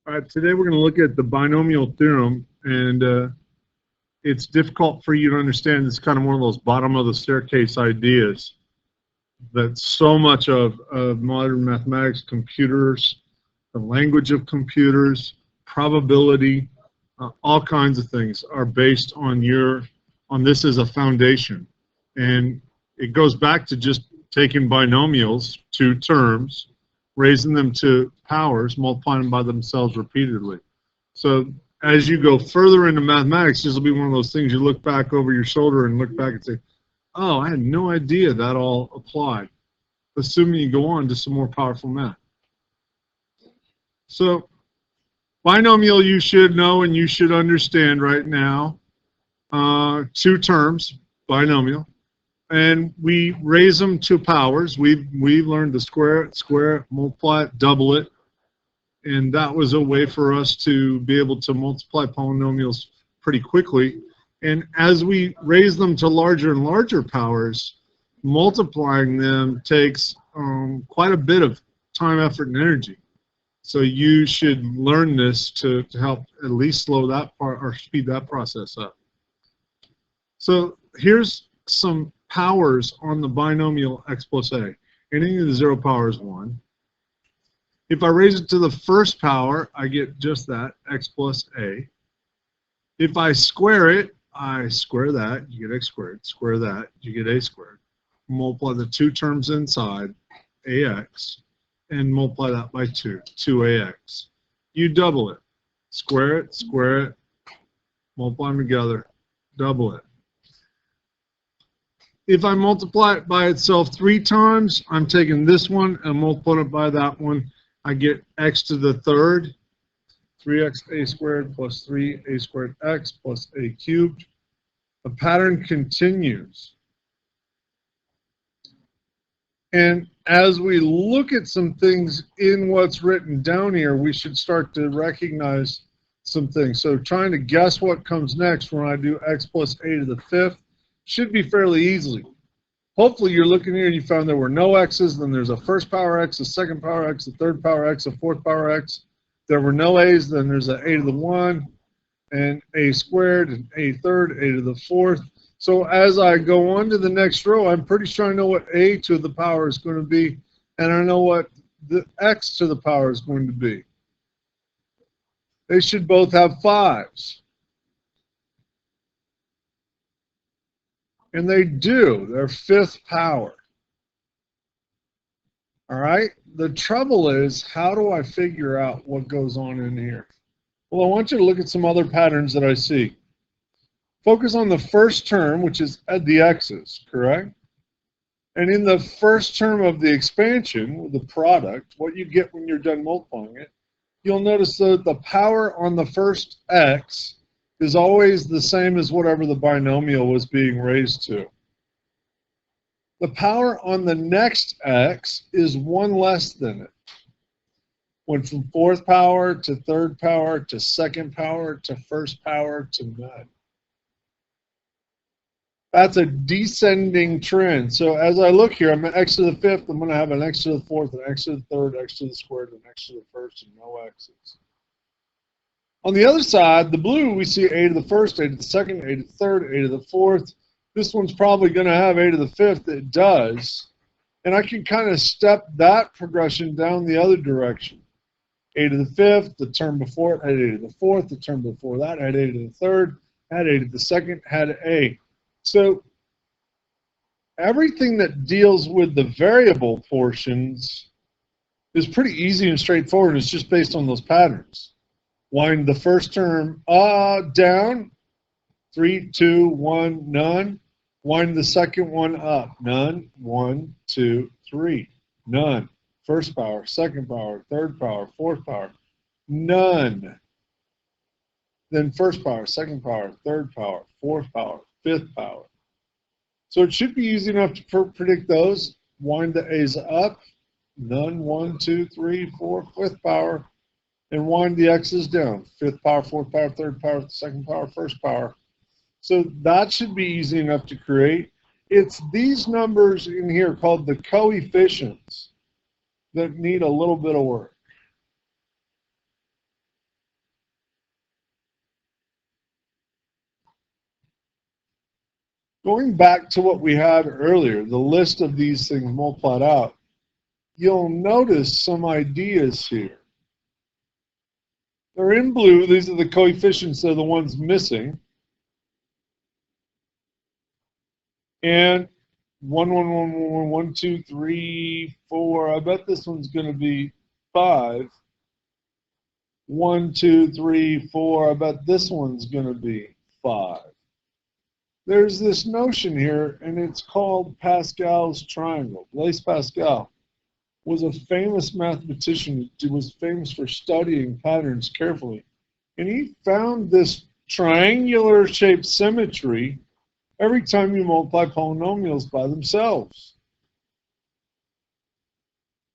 All right, today we're going to look at the binomial theorem, and it's difficult for you to understand. It's kind of one of those bottom of the staircase ideas that so much of modern mathematics, computers, the language of computers, probability, all kinds of things are based on this as a foundation. And it goes back to just taking binomials, two terms, raising them to powers, multiplying them by themselves repeatedly. So as you go further into mathematics, this will be one of those things you look back over your shoulder and look back and say, oh, I had no idea that all applied, assuming you go on to some more powerful math. So binomial you should know and you should understand right now. Two terms, binomial. And we raise them to powers. We've learned to square it, multiply it, double it. And that was a way for us to be able to multiply polynomials pretty quickly. And as we raise them to larger and larger powers, multiplying them takes quite a bit of time, effort, and energy. So you should learn this to help at least slow that part or speed that process up. So here's some powers on the binomial x plus a. Anything to the 0 power is 1. If I raise it to the first power, I get just that, x plus a. If I square it, I square that, you get x squared. Square that, you get a squared. Multiply the two terms inside, ax, and multiply that by 2, 2ax. You double it. Square it, multiply them together, double it. If I multiply it by itself 3 times, I'm taking this one and multiplying it by that one. I get x to the third, 3xa squared plus 3a squared x plus a cubed. The pattern continues. And as we look at some things in what's written down here, we should start to recognize some things. So trying to guess what comes next when I do x plus a to the 5th should be fairly easily. Hopefully you're looking here and you found there were no x's, then there's a first power x, a second power x, a third power x, a fourth power x. There were no a's, then there's an a to the 1, and a squared, and a third, a to the 4th. So as I go on to the next row, I'm pretty sure I know what a to the power is going to be, and I know what the x to the power is going to be. They should both have 5s. And they do. They're 5th power. All right? The trouble is, how do I figure out what goes on in here? Well, I want you to look at some other patterns that I see. Focus on the first term, which is the x's, correct? And in the first term of the expansion, the product, what you get when you're done multiplying it, you'll notice that the power on the first x is always the same as whatever the binomial was being raised to. The power on the next x is 1 less than it. Went from 4th power to 3rd power to 2nd power to 1st power to none. That's a descending trend. So as I look here, I'm at x to the 5th, I'm going to have an x to the 4th, an x to the 3rd, x to the squared, an x to the 1st, and no x's. On the other side, the blue, we see a to the 1st, a to the 2nd, a to the 3rd, a to the 4th. This one's probably going to have a to the 5th. It does. And I can kind of step that progression down the other direction. A to the 5th, the term before it had a to the 4th, the term before that had a to the 3rd, had a to the 2nd, had a. So everything that deals with the variable portions is pretty easy and straightforward. It's just based on those patterns. Wind the first term down, 3, 2, 1, none. Wind the second one up, none, 1, 2, 3, none. First power, second power, third power, fourth power, none. Then first power, second power, third power, fourth power, 5th power. So it should be easy enough to predict those. Wind the a's up, none, 1, 2, 3, 4, 5th power. And wind the x's down, 5th power, 4th power, 3rd power, 2nd power, 1st power. So that should be easy enough to create. It's these numbers in here called the coefficients that need a little bit of work. Going back to what we had earlier, the list of these things multiplied out, you'll notice some ideas here. They're in blue. These are the coefficients. They're the ones missing. And 1, 1, 1, 1, 1, 1, 2, 3, 4. I bet this one's going to be 5. 1, 2, 3, 4. I bet this one's going to be 5. There's this notion here, and it's called Pascal's triangle. Blaise Pascal was a famous mathematician. He was famous for studying patterns carefully. And he found this triangular shaped symmetry every time you multiply polynomials by themselves.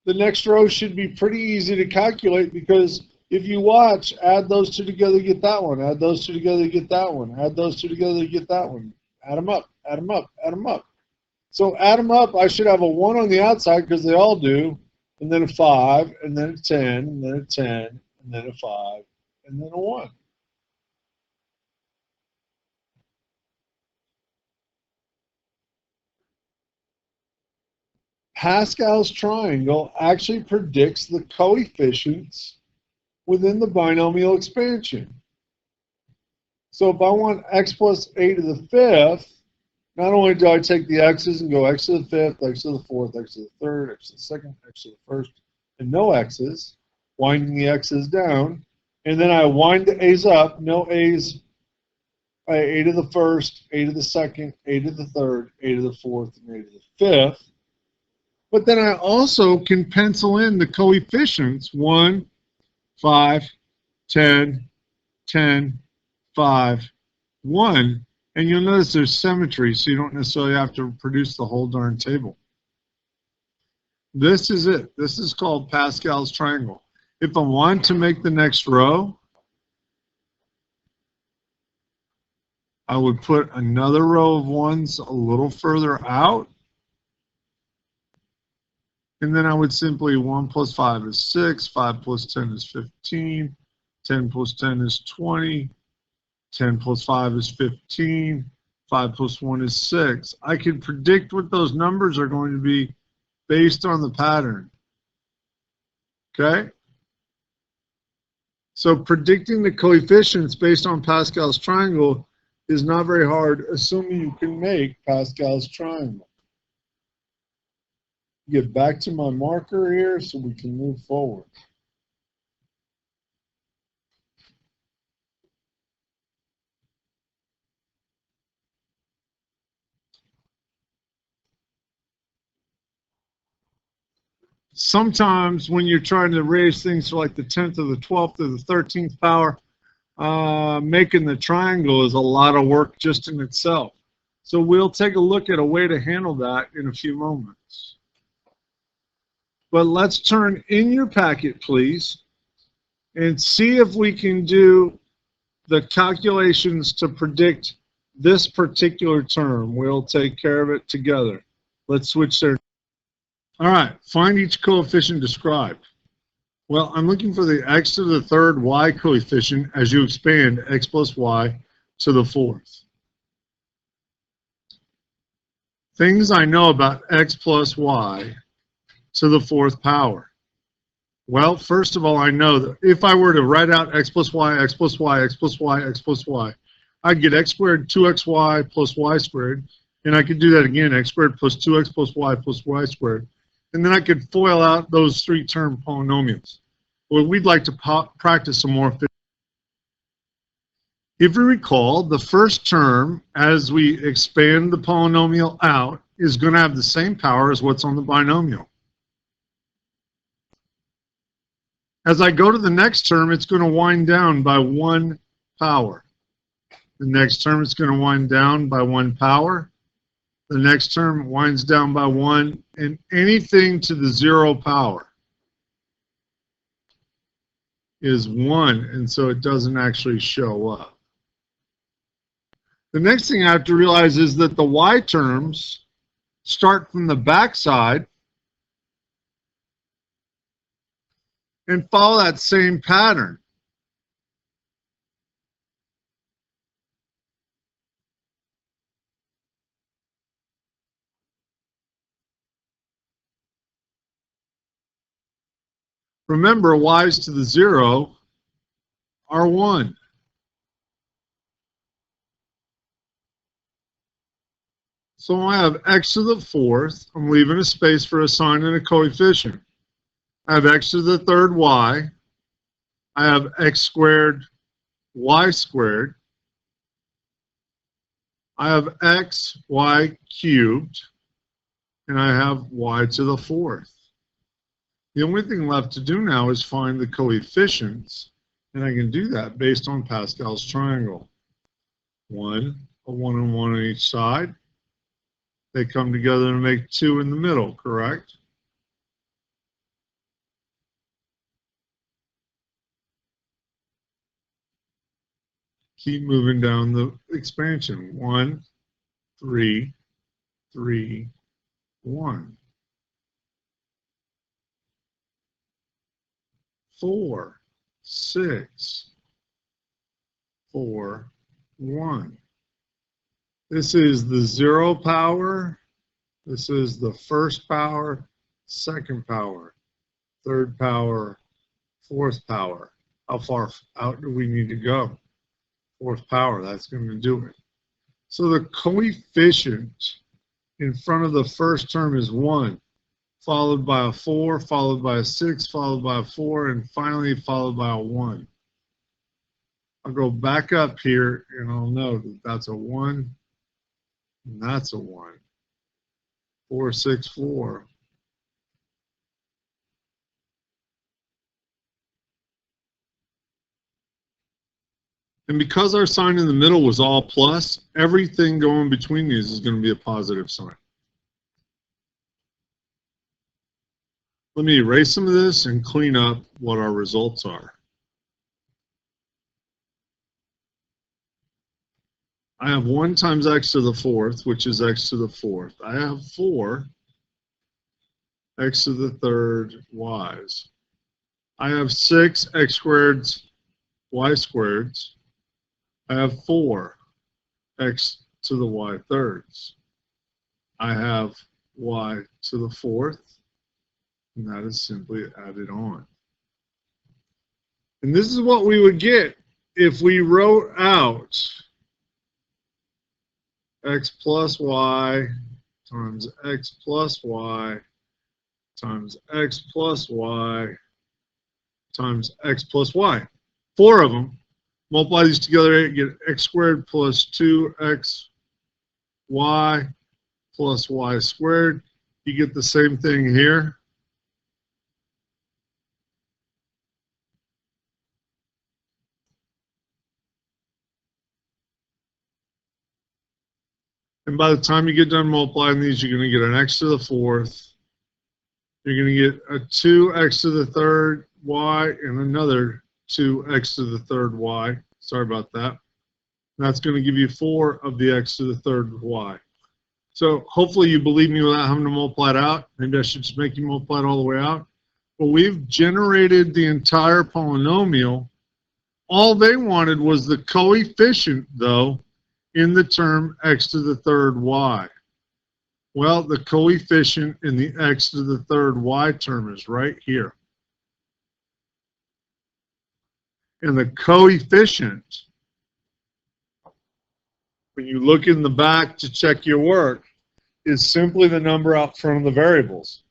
The next row should be pretty easy to calculate because if you watch, add those two together, get that one. Add those two together, get that one. Add those two together, get that one. Add them up, add them up, add them up. So add them up, I should have a 1 on the outside because they all do, and then a 5, and then a 10, and then a 10, and then a 5, and then a 1. Pascal's triangle actually predicts the coefficients within the binomial expansion. So if I want x plus a to the 5th, not only do I take the x's and go x to the 5th, x to the 4th, x to the 3rd, x to the 2nd, x to the 1st, and no x's, winding the x's down, and then I wind the a's up, no a's, a to the 1st, a to the 2nd, a to the 3rd, a to the 4th, and a to the 5th. But then I also can pencil in the coefficients 1, 5, 10, 10, 5, 1, and you'll notice there's symmetry, so you don't necessarily have to produce the whole darn table. This is it. This is called Pascal's triangle. If I want to make the next row, I would put another row of ones a little further out, and then I would simply 1 plus 5 is 6, 5 plus 10 is 15, 10 plus 10 is 20, 10 plus 5 is 15, 5 plus 1 is 6. I can predict what those numbers are going to be based on the pattern. Okay? So predicting the coefficients based on Pascal's triangle is not very hard, assuming you can make Pascal's triangle. Get back to my marker here so we can move forward. Sometimes when you're trying to raise things to like the 10th or the 12th or the 13th power, making the triangle is a lot of work just in itself. So we'll take a look at a way to handle that in a few moments. But let's turn in your packet, please, and see if we can do the calculations to predict this particular term. We'll take care of it together. Let's switch there. All right, find each coefficient described. Well, I'm looking for the x to the 3rd y coefficient as you expand x plus y to the 4th. Things I know about x plus y to the 4th power. Well, first of all, I know that if I were to write out x plus y, x plus y, x plus y, x plus y, I'd get x squared 2xy plus y squared, and I could do that again, x squared plus 2x plus y squared. And then I could FOIL out those 3-term polynomials. Well, we'd like to practice some more. If you recall, the first term, as we expand the polynomial out, is going to have the same power as what's on the binomial. As I go to the next term, it's going to wind down by 1 power. The next term is going to wind down by 1 power. The next term winds down by 1, and anything to the 0 power is 1, and so it doesn't actually show up. The next thing I have to realize is that the y terms start from the backside and follow that same pattern. Remember, y's to the 0 are 1. So I have x to the 4th. I'm leaving a space for a sign and a coefficient. I have x to the 3rd y. I have x squared, y squared. I have x, y cubed. And I have y to the 4th. The only thing left to do now is find the coefficients. And I can do that based on Pascal's triangle. A 1 and 1 on each side. They come together to make 2 in the middle, correct? Keep moving down the expansion. 1, 3, 3, 1. 4, 6, 4, 1. This is the 0 power. This is the first power, second power, third power, fourth power. How far out do we need to go? Fourth power, that's going to do it. So the coefficient in front of the first term is 1, followed by a 4, followed by a 6, followed by a 4, and finally followed by a 1. I'll go back up here and I'll know that that's a 1 and that's a 1. 4, 6, 4. And because our sign in the middle was all plus, everything going between these is going to be a positive sign. Let me erase some of this and clean up what our results are. I have 1 times x to the 4th, which is x to the 4th. I have 4 x to the 3rd y's. I have 6 x squareds, y squareds. I have 4 x to the y thirds. I have y to the 4th, and that is simply added on. And this is what we would get if we wrote out x plus y times x plus y times x plus y times x plus y. 4 of them. Multiply these together, get x squared plus 2xy plus y squared. You get the same thing here. And by the time you get done multiplying these, you're going to get an x to the 4th. You're going to get a 2x to the 3rd y and another 2x to the 3rd y. Sorry about that. That's going to give you 4 of the x to the 3rd y. So hopefully you believe me without having to multiply it out. Maybe I should just make you multiply it all the way out. But we've generated the entire polynomial. All they wanted was the coefficient, though, in the term x to the 3rd y. Well, the coefficient in the x to the 3rd y term is right here. And the coefficient, when you look in the back to check your work, is simply the number out front of the variables.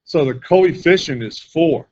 So the coefficient is 4.